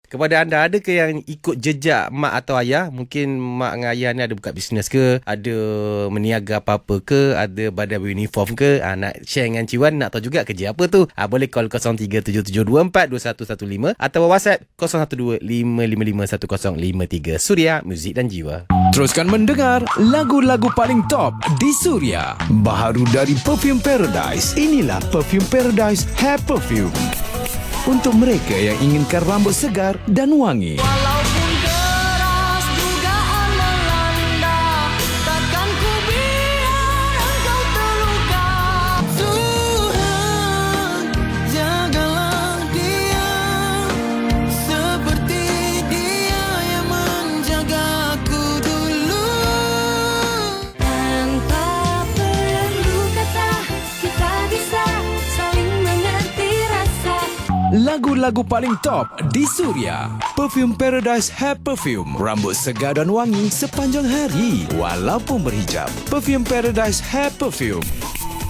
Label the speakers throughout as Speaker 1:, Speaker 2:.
Speaker 1: Kepada anda, ada ke yang ikut jejak mak atau ayah? Mungkin mak dengan ayah ni ada buka bisnes ke, ada meniaga apa-apa ke, ada badan uniform ke? Nak share dengan Ciwan, nak tahu juga kerja apa tu? Boleh call 0377242115 atau WhatsApp 0125551053. Suria, muzik dan jiwa.
Speaker 2: Teruskan mendengar lagu-lagu paling top di Suria. Baharu dari Perfume Paradise. Inilah Perfume Paradise Hair Perfume. Untuk mereka yang inginkan rambut segar dan wangi.
Speaker 3: Walaupun deras dugaan melanda, takkan ku biar engkau terluka. Tuhan, jagalah dia seperti dia yang menjagaku dulu. Tanpa perlu kata, kita bisa saling mengerti rasa.
Speaker 2: Lagu-lagu paling top di Suria. Perfume Paradise Hair Perfume. Rambut segar dan wangi sepanjang hari walaupun berhijab. Perfume Paradise Hair Perfume.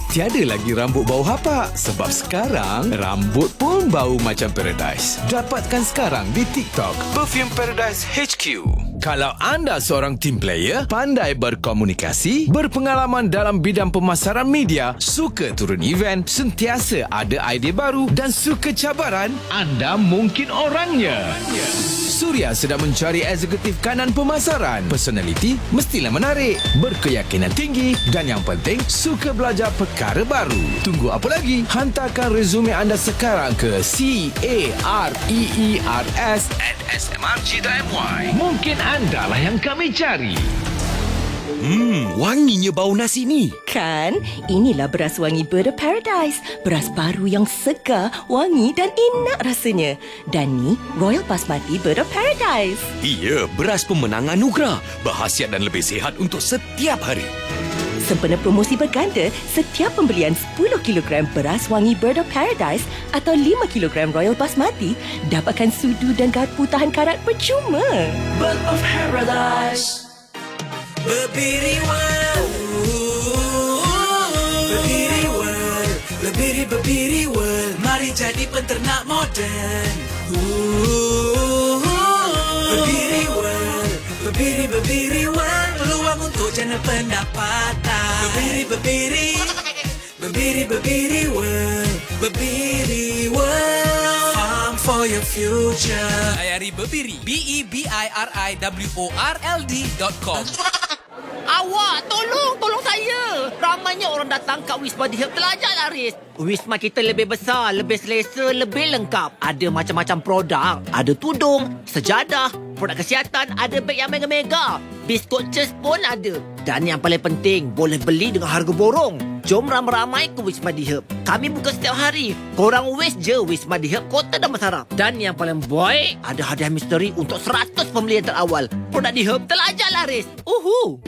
Speaker 2: Tiada lagi rambut bau hapak sebab sekarang rambut pun bau macam Paradise. Dapatkan sekarang di TikTok Perfume Paradise HQ. Kalau anda seorang team player, pandai berkomunikasi, berpengalaman dalam bidang pemasaran media, suka turun event, sentiasa ada idea baru dan suka cabaran, anda mungkin orangnya. Suria sedang mencari eksekutif kanan pemasaran. Personaliti mestilah menarik, berkeyakinan tinggi dan yang penting suka belajar perkara baru. Tunggu apa lagi? Hantarkan resume anda sekarang ke careers@smrg.my. Mungkin anda lah yang kami cari.
Speaker 4: Wanginya bau nasi ni.
Speaker 5: Kan? Inilah beras wangi Bird of Paradise. Beras baru yang segar, wangi dan enak rasanya. Dan ni Royal Basmati Bird of Paradise.
Speaker 4: Ia, beras pemenang anugerah. Berkhasiat dan lebih sihat untuk setiap hari.
Speaker 5: Sempena promosi berganda, setiap pembelian 10 kg beras wangi Bird of Paradise atau 5 kg Royal Basmati dapatkan sudu dan garpu tahan karat percuma.
Speaker 3: Bird of Paradise. Berdiri world, berdiri world, berdiri world. Mari jadi penternak moden. Berdiri world, berdiri world. Peluang untuk jana pendapatan. Berdiri world, berdiri world. Farm for your future. Layari Bebiri, BEBIRIWORLD.com.
Speaker 6: Awak, tolong saya. Ramainya orang datang kat Wisma Dihab Telajak Laris. Wisma kita lebih besar, lebih selesa, lebih lengkap. Ada macam-macam produk. Ada tudung, sejadah, produk kesihatan, ada beg yang mega-mega. Biskut Cheers pun ada. Dan yang paling penting, boleh beli dengan harga borong. Jom ramai-ramai ke Wisma Dihab. Kami buka setiap hari. Korang wish je Wisma Dihab Kota Damansara. Dan yang paling baik, ada hadiah misteri untuk 100 pembelian terawal. Produk Dihab Telajak Laris.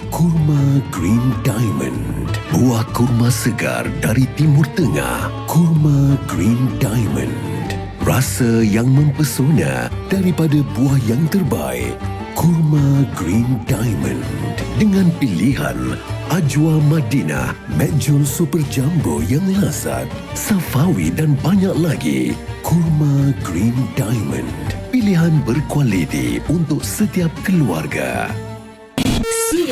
Speaker 7: Kurma Green Diamond. Buah kurma segar dari Timur Tengah. Kurma Green Diamond. Rasa yang mempesona daripada buah yang terbaik. Kurma Green Diamond. Dengan pilihan Ajwa Madinah, Medjool Super Jumbo yang lazat, Safawi dan banyak lagi. Kurma Green Diamond. Pilihan berkualiti untuk setiap keluarga.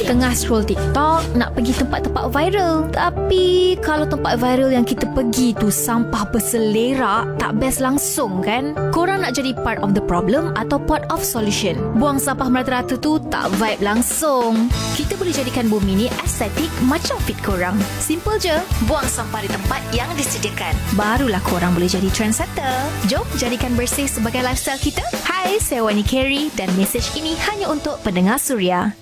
Speaker 8: Tengah scroll TikTok, nak pergi tempat-tempat viral. Tapi kalau tempat viral yang kita pergi tu sampah berselerak, tak best langsung kan? Korang nak jadi part of the problem atau part of solution? Buang sampah merata-rata tu tak vibe langsung. Kita boleh jadikan bumi ni estetik macam fit korang. Simple je, buang sampah di tempat yang disediakan. Barulah korang boleh jadi trendsetter. Jom jadikan bersih sebagai lifestyle kita. Hai, saya Wani Carey dan mesej ini hanya untuk pendengar Suria.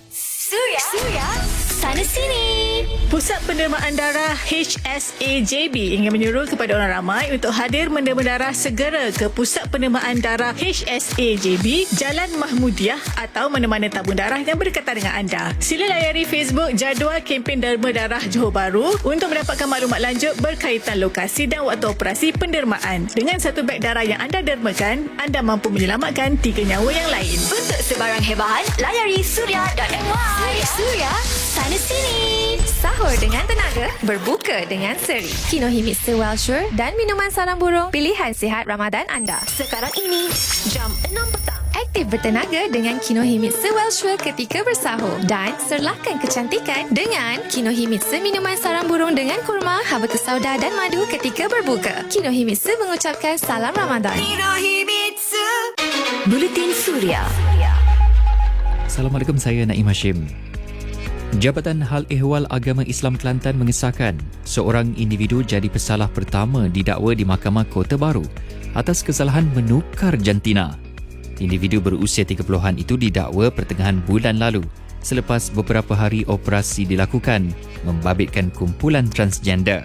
Speaker 8: Suria, sana sini.
Speaker 9: Pusat Pendermaan Darah HSAJB ingin menyuruh kepada orang ramai untuk hadir menderma darah segera ke Pusat Pendermaan Darah HSAJB, Jalan Mahmudiah atau mana-mana tabung darah yang berdekatan dengan anda. Sila layari Facebook jadual kempen derma darah Johor Bahru untuk mendapatkan maklumat lanjut berkaitan lokasi dan waktu operasi pendermaan. Dengan satu beg darah yang anda dermakan, anda mampu menyelamatkan 3 nyawa yang lain.
Speaker 8: Untuk sebarang hebahan, layari suria.my. Suria, sana sini. Sahur dengan tenaga, berbuka dengan seri. Kinohimitsu Mr. Wellshore dan minuman sarang burung, pilihan sihat Ramadan anda. Sekarang ini, jam 6 petang.
Speaker 10: bertenaga dengan Kinohimitsu Welshire ketika bersahur. Dan serlakan kecantikan dengan Kinohimitsu minuman sarang burung dengan kurma, habatus sauda dan madu ketika berbuka. Kinohimitsu mengucapkan salam Ramadan.
Speaker 5: Kinohimitsu. Buletin Suria.
Speaker 11: Assalamualaikum, saya Naim Hashim. Jabatan Hal Ehwal Agama Islam Kelantan mengesahkan seorang individu jadi pesalah pertama didakwa di Mahkamah Kota Baru atas kesalahan menukar jantina. Individu berusia 30-an itu didakwa pertengahan bulan lalu selepas beberapa hari operasi dilakukan membabitkan kumpulan transgender.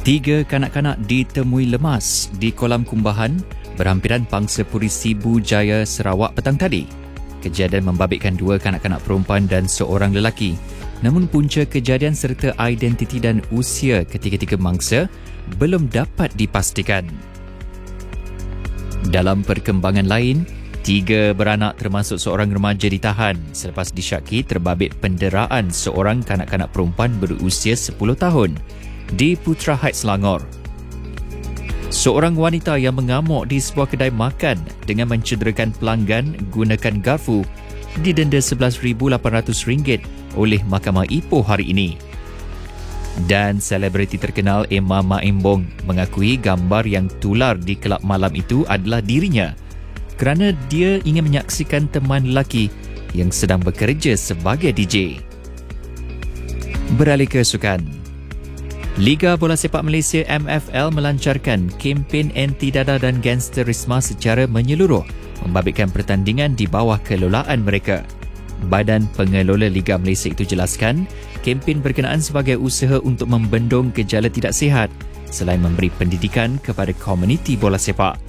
Speaker 11: 3 kanak-kanak ditemui lemas di kolam kumbahan berhampiran Pangsa Puri Sibu Jaya, Sarawak petang tadi. Kejadian membabitkan 2 kanak-kanak perempuan dan seorang lelaki. Namun punca kejadian serta identiti dan usia ketiga-tiga mangsa belum dapat dipastikan. Dalam perkembangan lain, 3 beranak termasuk seorang remaja ditahan selepas disyaki terbabit penderaan seorang kanak-kanak perempuan berusia 10 tahun di Putra Heights, Selangor. Seorang wanita yang mengamuk di sebuah kedai makan dengan mencederakan pelanggan gunakan garfu didenda RM11,800 oleh Mahkamah Ipoh hari ini. Dan selebriti terkenal Emma Maimbong mengakui gambar yang tular di kelab malam itu adalah dirinya kerana dia ingin menyaksikan teman lelaki yang sedang bekerja sebagai DJ. Beralih ke sukan. Liga Bola Sepak Malaysia MFL melancarkan kempen anti-dadah dan gangsterisme secara menyeluruh membabitkan pertandingan di bawah kelolaan mereka. Badan Pengelola Liga Malaysia itu jelaskan, kempen berkenaan sebagai usaha untuk membendung gejala tidak sihat selain memberi pendidikan kepada komuniti bola sepak.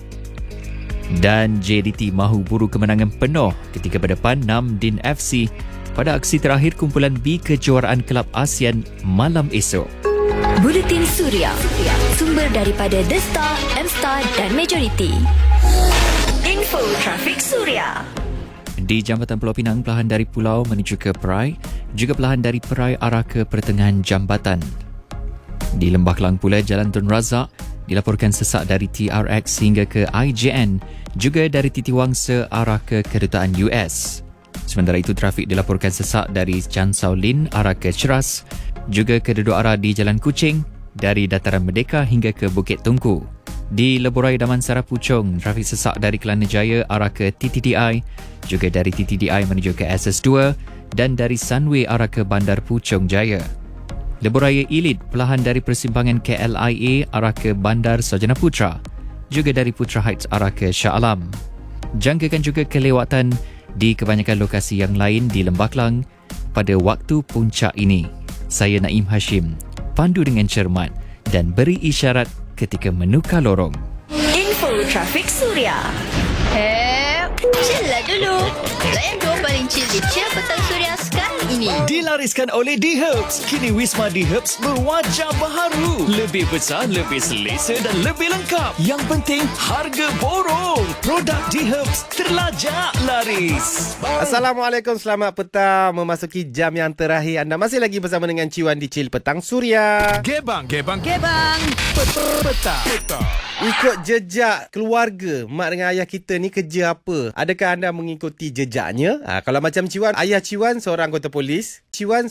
Speaker 11: Dan JDT mahu buru kemenangan penuh ketika berdepan Namdin FC pada aksi terakhir kumpulan B kejuaraan Kelab ASEAN malam esok.
Speaker 5: Buletin Suria. Sumber daripada The Star, M-Star dan Majority. Info Trafik Suria.
Speaker 11: Di Jambatan Pulau Pinang, perlahan dari pulau menuju ke Perai, juga perlahan dari Perai arah ke pertengahan jambatan. Di Lembah Kelang pula, Jalan Tun Razak dilaporkan sesak dari TRX hingga ke IJN, juga dari Titiwangsa arah ke Kedutaan US. Sementara itu, trafik dilaporkan sesak dari Chan Sao Lin arah ke Ceras, juga kedua arah di Jalan Kuching dari Dataran Merdeka hingga ke Bukit Tungku. Di Leburai Damansara Puchong, trafik sesak dari Kelana Jaya arah ke TTDI, juga dari TTDI menuju ke SS2 dan dari Sunway arah ke Bandar Puchong Jaya. Leburai Elite perlahan dari persimpangan KLIA arah ke Bandar Sarjana Putra, juga dari Putra Heights arah ke Shah Alam. Jangkakan juga kelewatan di kebanyakan lokasi yang lain di Lembah Kelang pada waktu puncak ini. Saya Naim Hashim, pandu dengan cermat dan beri isyarat ketika menukar lorong.
Speaker 5: Info Trafik Suria. Chill lah dulu. Layan dua paling chill di Chill Petang Suria sekarang ini.
Speaker 2: Dilariskan oleh D-Herbs. Kini Wisma D-Herbs berwajah baharu. Lebih besar, lebih selesa dan lebih lengkap. Yang penting, harga borong. Produk D-Herbs terlajak laris.
Speaker 1: Assalamualaikum, selamat petang. Memasuki jam yang terakhir. Anda masih lagi bersama dengan Ciwan di Chill Petang Suria.
Speaker 2: Gebang.
Speaker 3: Petang.
Speaker 1: Ikut jejak keluarga, mak dengan ayah kita ni kerja apa? Adakah anda mengikuti jejaknya? Kalau macam Ciwan, ayah Ciwan seorang anggota polis, Ciwan